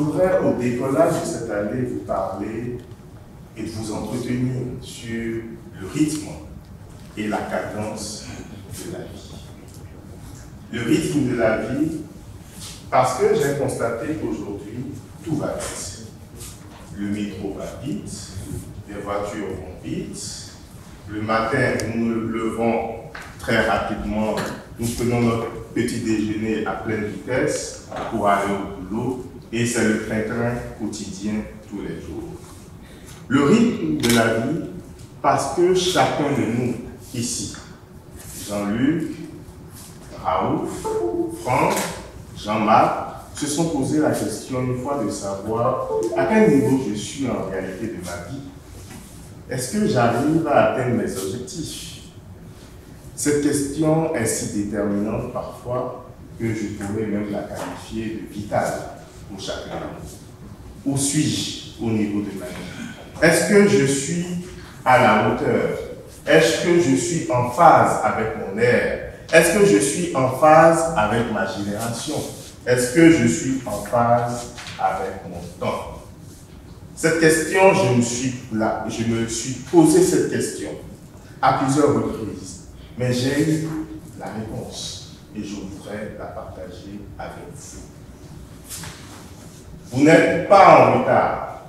voudrais, au décollage de cette année, vous parler et vous entretenir sur le rythme et la cadence de la vie. Le rythme de la vie, parce que j'ai constaté qu'aujourd'hui, tout va vite. Le métro va vite, les voitures vont vite. Le matin, nous nous levons très rapidement, nous prenons notre petit déjeuner à pleine vitesse pour aller au boulot et c'est le train-train quotidien tous les jours. Le rythme de la vie, parce que chacun de nous ici, Jean-Luc, Raoul, Franck, Jean-Marc, se sont posé la question une fois de savoir à quel niveau je suis en réalité de ma vie. Est-ce que j'arrive à atteindre mes objectifs? Cette question est si déterminante parfois que je pourrais même la qualifier de vitale pour chacun de nous. Où suis-je au niveau de ma vie? Est-ce que je suis à la hauteur? Est-ce que je suis en phase avec mon ère? Est-ce que je suis en phase avec ma génération? Est-ce que je suis en phase avec mon temps? Cette question, je me suis posé cette question à plusieurs reprises, mais j'ai eu la réponse et je voudrais la partager avec vous. Vous n'êtes pas en retard,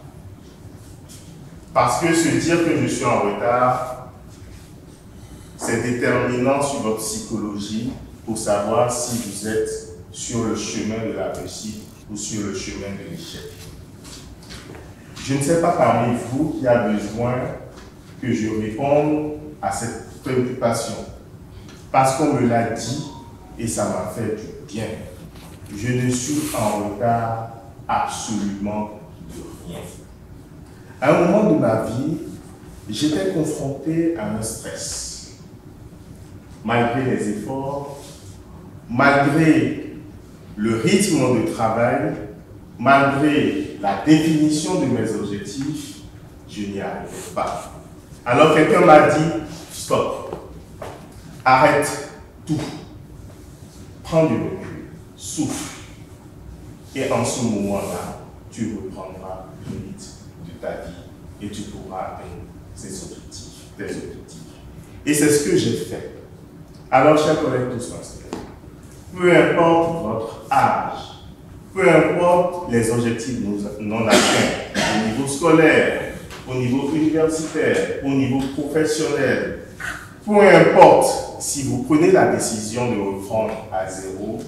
parce que se dire que je suis en retard, c'est déterminant sur votre psychologie pour savoir si vous êtes sur le chemin de la réussite ou sur le chemin de l'échec. Je ne sais pas parmi vous qui a besoin que je réponde à cette préoccupation, parce qu'on me l'a dit et ça m'a fait du bien. Je ne suis en retard absolument de rien. À un moment de ma vie, j'étais confronté à un stress. Malgré les efforts, malgré le rythme de travail, malgré la définition de mes objectifs, je n'y arrivais pas. Alors quelqu'un m'a dit, stop, arrête tout, prends du recul, souffle. Et en ce moment-là, tu reprendras le rythme de ta vie et tu pourras atteindre tes objectifs. Et c'est ce que j'ai fait. Alors, chers collègues tous, peu importe votre âge, peu importe les objectifs non atteints, au niveau scolaire, au niveau universitaire, au niveau professionnel, peu importe si vous prenez la décision de reprendre à zéro,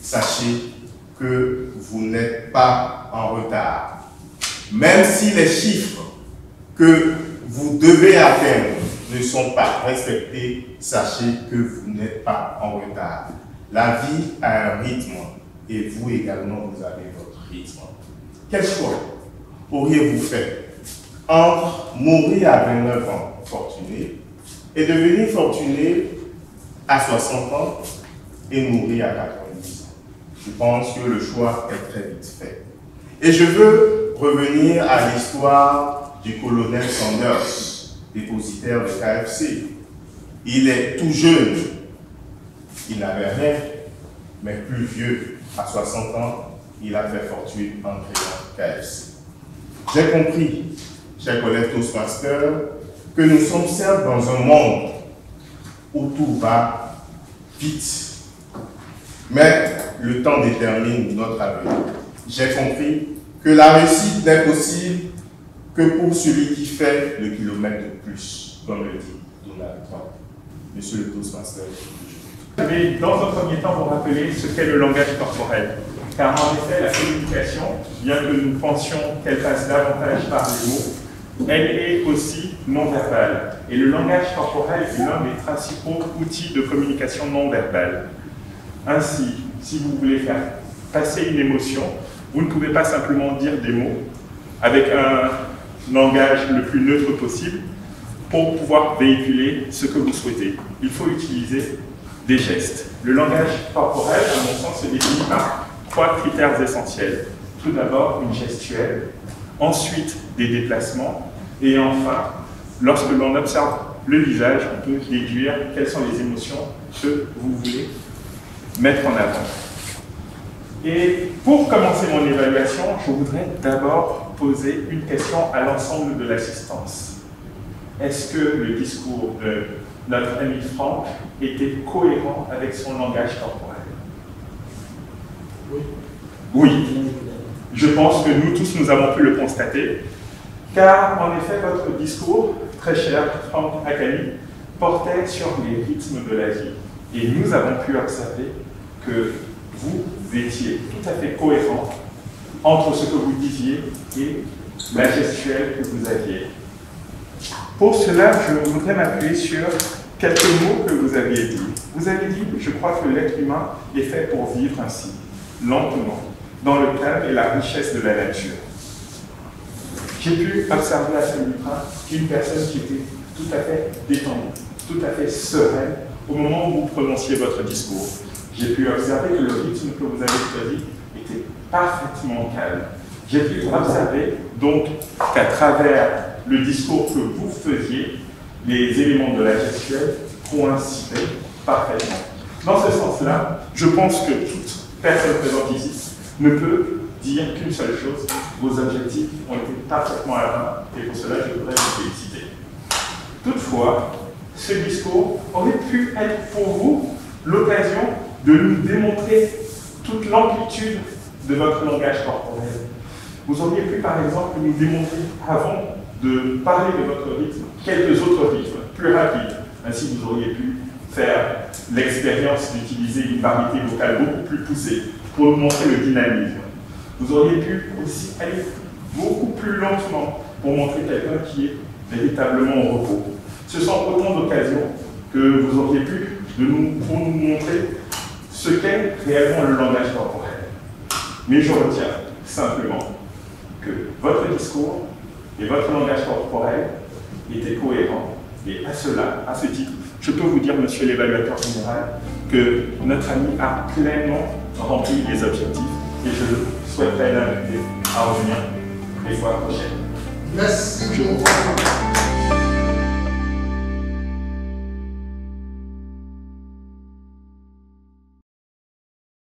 sachez que vous n'êtes pas en retard. Même si les chiffres que vous devez atteindre ne sont pas respectés, sachez que vous n'êtes pas en retard. La vie a un rythme et vous également, vous avez votre rythme. Quel choix auriez-vous fait entre mourir à 29 ans, fortuné, et devenir fortuné à 60 ans et mourir à 90 ans? Je pense que le choix est très vite fait. Et je veux revenir à l'histoire du colonel Sanders, dépositaire de KFC. Il est tout jeune, il n'avait rien, mais plus vieux, à 60 ans, il a fait fortune en créant KFC. J'ai compris, chers collègues Toastmasters, que nous sommes certes dans un monde où tout va vite, mais le temps détermine notre avenir. J'ai compris que la réussite n'est possible que pour celui qui fait le kilomètre de plus, comme le dit Donald Trump. Monsieur le Toastmaster. Je vais dans un premier temps vous rappeler ce qu'est le langage corporel. Car en effet, la communication, bien que nous pensions qu'elle passe davantage par les mots, elle est aussi non-verbale. Et le langage corporel est l'un des principaux outils de communication non-verbale. Ainsi, si vous voulez faire passer une émotion, vous ne pouvez pas simplement dire des mots avec un langage le plus neutre possible pour pouvoir véhiculer ce que vous souhaitez. Il faut utiliser des gestes. Le langage corporel, à mon sens, se définit par 3 critères essentiels. Tout d'abord, une gestuelle, ensuite des déplacements, et enfin, lorsque l'on observe le visage, on peut déduire quelles sont les émotions que vous voulez mettre en avant. Et pour commencer mon évaluation, je voudrais d'abord poser une question à l'ensemble de l'assistance. Est-ce que le discours de notre ami Franck était cohérent avec son langage corporel? Oui. Oui. Je pense que nous tous, nous avons pu le constater, car en effet, votre discours, très cher Franck Akani, portait sur les rythmes de la vie. Et nous avons pu observer que vous étiez tout à fait cohérent entre ce que vous disiez et la gestuelle que vous aviez. Pour cela, je voudrais m'appuyer sur quelques mots que vous aviez dit. Vous avez dit, je crois que l'être humain est fait pour vivre ainsi, lentement, dans le calme et la richesse de la nature. J'ai pu observer à Saint-Lupin une personne qui était tout à fait détendue, tout à fait sereine au moment où vous prononciez votre discours. J'ai pu observer que le rythme que vous avez choisi était parfaitement calme. J'ai pu observer donc qu'à travers le discours que vous faisiez, les éléments de la gestuelle coïncidaient parfaitement. Dans ce sens-là, je pense que toute personne présente ici ne peut dire qu'une seule chose: vos objectifs ont été parfaitement atteints, et pour cela, je voudrais vous féliciter. Toutefois, ce discours aurait pu être pour vous l'occasion de nous démontrer toute l'amplitude de votre langage corporel. Vous auriez pu, par exemple, nous démontrer, avant de parler de votre rythme, quelques autres rythmes plus rapides. Ainsi, vous auriez pu faire l'expérience d'utiliser une variété vocale beaucoup plus poussée pour nous montrer le dynamisme. Vous auriez pu aussi aller beaucoup plus lentement pour montrer quelqu'un qui est véritablement au repos. Ce sont autant d'occasions que vous auriez pu pour nous montrer ce qu'est réellement le langage corporel. Mais je retiens simplement que votre discours et votre langage corporel étaient cohérents. Et à ce titre, je peux vous dire, monsieur l'évaluateur général, que notre ami a pleinement rempli les objectifs et je souhaiterais l'inviter à revenir les fois prochaines. Merci. Je vous remercie.